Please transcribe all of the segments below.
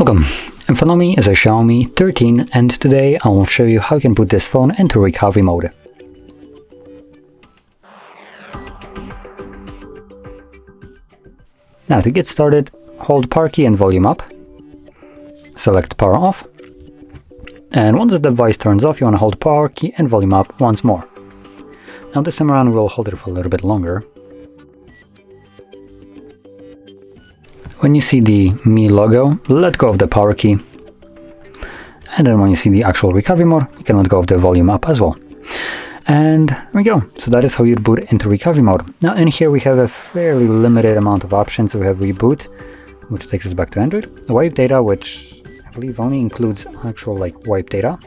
Welcome, in front of me is a Xiaomi 13 and today I will show you how you can put this phone into recovery mode. Now to get started, hold power key and volume up, select power off, and once the device turns off you want to hold power key and volume up once more. Now this time around we'll hold it for a little bit longer. When you see the Mi logo, let go of the power key. And then when you see the actual recovery mode, you can let go of the volume up as well. And there we go. So that is how you boot into recovery mode. Now in here we have a fairly limited amount of options. We have reboot, which takes us back to Android. Wipe data, which I believe only includes actual wipe data.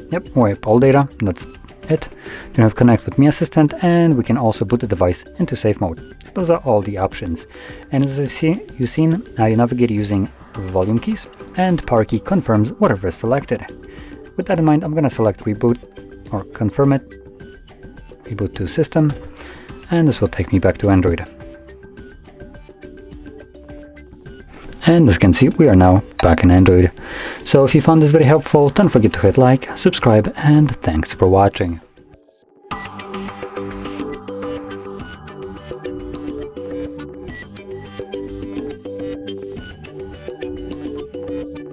Yep, wipe all data, that's it. Then we have connect with Mi Assistant, and we can also boot the device into safe mode. Those are all the options. And as you've seen, you navigate using volume keys, and power key confirms whatever is selected. With that in mind, I'm going to select reboot or confirm it, reboot to system, and this will take me back to Android. And as you can see, we are now back in Android. So if you found this very helpful, don't forget to hit like, subscribe, and thanks for watching.